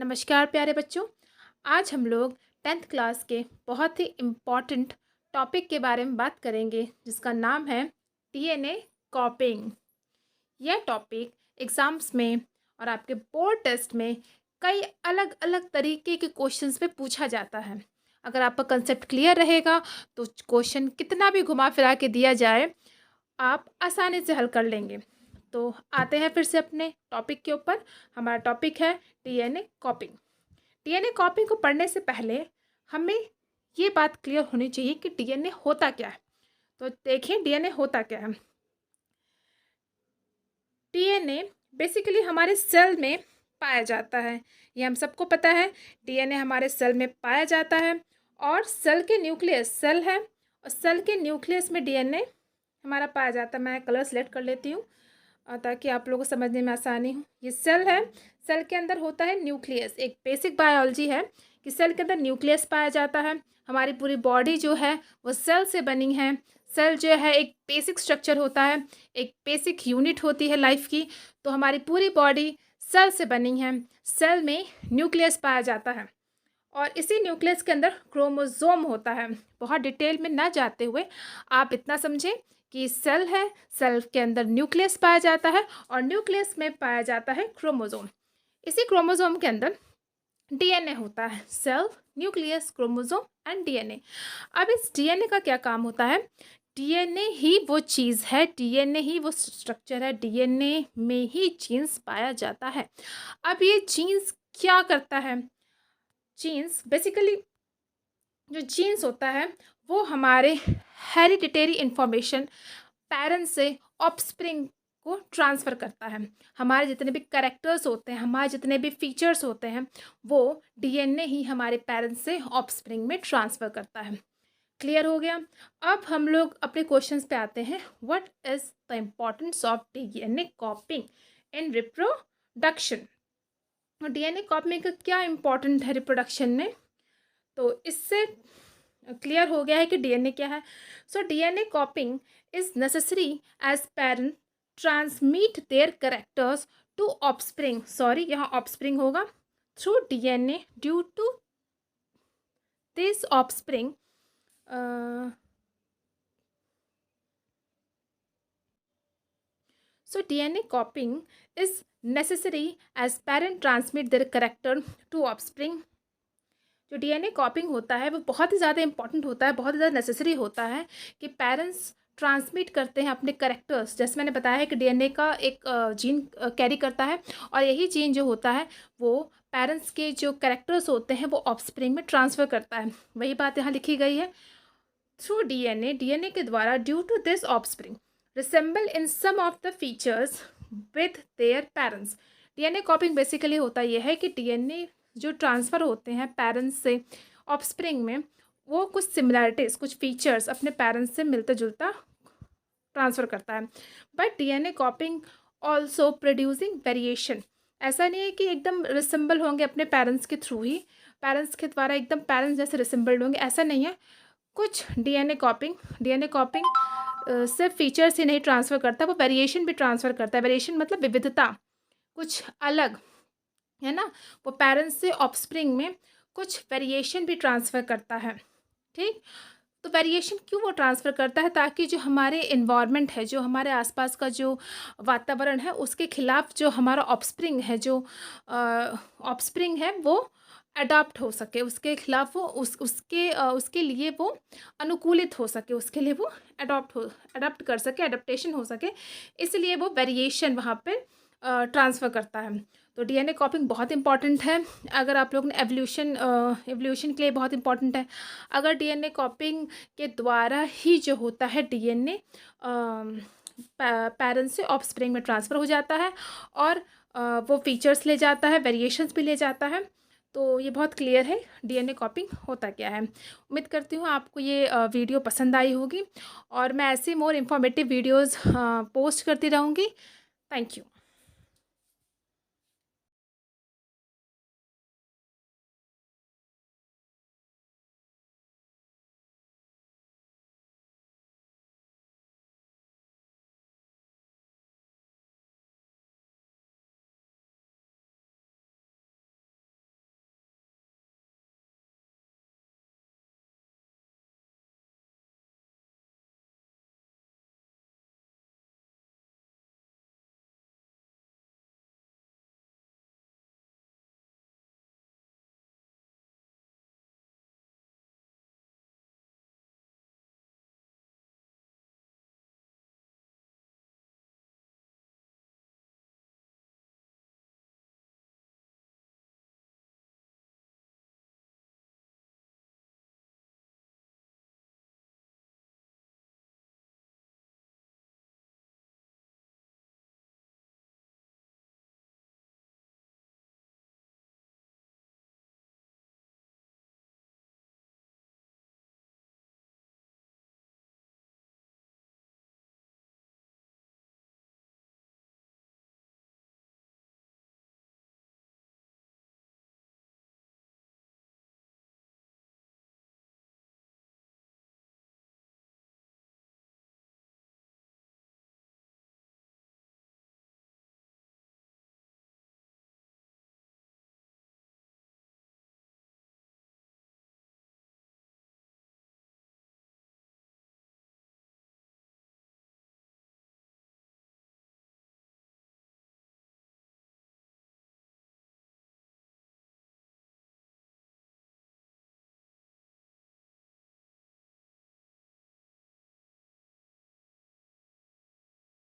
नमस्कार प्यारे बच्चों। आज हम लोग 10th क्लास के बहुत ही इम्पॉर्टेंट टॉपिक के बारे में बात करेंगे जिसका नाम है डीएनए कॉपिंग। यह टॉपिक एग्ज़ाम्स में और आपके बोर्ड टेस्ट में कई अलग अलग तरीके के क्वेश्चंस पे पूछा जाता है। अगर आपका कंसेप्ट क्लियर रहेगा तो क्वेश्चन कितना भी घुमा फिरा के दिया जाए आप आसानी से हल कर लेंगे। तो आते हैं फिर से अपने टॉपिक के ऊपर। हमारा टॉपिक है डीएनए कॉपिंग। डीएनए कॉपिंग को पढ़ने से पहले हमें ये बात क्लियर होनी चाहिए कि डीएनए होता क्या है। तो देखें डीएनए होता क्या है। डीएनए बेसिकली हमारे सेल में पाया जाता है, ये हम सबको पता है। डीएनए हमारे सेल में पाया जाता है और सेल के न्यूक्लियस सेल है और सेल के न्यूक्लियस में डीएनए हमारा पाया जाता है। मैं कलर सेलेक्ट कर लेती हूँ ताकि आप लोगों को समझने में आसानी हो। ये सेल है, सेल के अंदर होता है न्यूक्लियस। एक बेसिक बायोलॉजी है कि सेल के अंदर न्यूक्लियस पाया जाता है। हमारी पूरी बॉडी जो है वो सेल से बनी है। सेल जो है एक बेसिक स्ट्रक्चर होता है, एक बेसिक यूनिट होती है लाइफ की। तो हमारी पूरी बॉडी सेल से बनी है। सेल में न्यूक्लियस पाया जाता है और इसी न्यूक्लियस के अंदर क्रोमोसोम होता है। बहुत डिटेल में ना जाते हुए आप इतना समझें कि सेल है, सेल के अंदर न्यूक्लियस पाया जाता है और न्यूक्लियस में पाया जाता है क्रोमोसोम। इसी क्रोमोसोम के अंदर डीएनए होता है। Cell, nucleus, chromosome and DNA. अब इस डीएनए का क्या काम होता है? डीएनए ही वो चीज़ है, डीएनए ही वो स्ट्रक्चर है, डीएनए में ही जीन्स पाया जाता है। अब ये जीन्स क्या करता है? जीन्स बेसिकली जो जीन्स होता है वो हमारे हेरिडिटरी इंफॉर्मेशन पेरेंट्स से ऑफस्प्रिंग को ट्रांसफ़र करता है। हमारे जितने भी कैरेक्टर्स होते हैं, हमारे जितने भी फीचर्स होते हैं, वो डीएनए ही हमारे पेरेंट्स से ऑफस्प्रिंग में ट्रांसफ़र करता है। क्लियर हो गया? अब हम लोग अपने क्वेश्चंस पे आते हैं। What is the importance of DNA कॉपिंग in reproduction? DNA कॉपिंग का क्या इम्पोर्टेंट है रिप्रोडक्शन में? तो इससे क्लियर हो गया है कि डीएनए क्या है। So DNA copying is necessary as parent transmit their characters to offspring, sorry यहाँ ऑफस्प्रिंग होगा, through DNA due to this offspring so DNA copying is necessary as parent transmit their character to offspring। जो DNA कॉपिंग होता है वो बहुत ही ज़्यादा important होता है, बहुत ज़्यादा नेसेसरी होता है कि पेरेंट्स ट्रांसमिट करते हैं अपने करेक्टर्स। जैसे मैंने बताया है कि डीएनए का एक जीन कैरी करता है और यही जीन जो होता है वो पेरेंट्स के जो करेक्टर्स होते हैं वो ऑफस्प्रिंग में ट्रांसफ़र करता है। वही बात यहाँ लिखी गई है। थ्रू डीएनए, डीएनए के द्वारा due to this offspring resemble in some of the features with their parents. DNA copying basically होता यह है कि डीएनए जो ट्रांसफ़र होते हैं पेरेंट्स से ऑफस्प्रिंग में, वो कुछ सिमिलैरिटीज़, कुछ फीचर्स अपने पेरेंट्स से मिलता जुलता ट्रांसफ़र करता है। But DNA कॉपिंग also producing variation. ऐसा नहीं है कि एकदम रिसेंबल होंगे अपने पेरेंट्स के थ्रू ही, पेरेंट्स के द्वारा एकदम पेरेंट्स जैसे रिसेंबल्ड होंगे, ऐसा नहीं है। कुछ डीएनए कॉपिंग सिर्फ फीचर्स ही नहीं ट्रांसफ़र करता, वो वेरिएशन भी ट्रांसफ़र करता है। वेरिएशन मतलब विविधता, कुछ अलग, है ना। वो पेरेंट्स से ऑफस्प्रिंग में कुछ वेरिएशन भी ट्रांसफ़र करता है। ठीक, तो वेरिएशन क्यों वो ट्रांसफ़र करता है? ताकि जो हमारे इन्वायरमेंट है, जो हमारे आसपास का जो वातावरण है, उसके खिलाफ जो हमारा ऑफस्प्रिंग है, जो ऑफस्प्रिंग है वो अडॉप्ट हो सके, उसके खिलाफ वो उसके लिए वो अनुकूलित हो सके, उसके लिए वो अडॉप्ट कर सके, अडप्टेशन हो सके, इसलिए वो वेरिएशन वहाँ पे ट्रांसफ़र करता है। तो डीएनए कॉपिंग बहुत इंपॉर्टेंट है। अगर आप लोग ने एवोल्यूशन के लिए बहुत इंपॉर्टेंट है। अगर डीएनए कॉपिंग के द्वारा ही जो होता है डीएनए पेरेंट्स से ऑफस्प्रिंग में ट्रांसफ़र हो जाता है और वो फीचर्स ले जाता है, वेरिएशंस भी ले जाता है। तो ये बहुत क्लियर है डीएनए कॉपिंग होता क्या है। उम्मीद करती हूँ आपको ये वीडियो पसंद आई होगी और मैं ऐसे मोर इन्फॉर्मेटिव वीडियोज़ पोस्ट करती रहूँगी। Thank you.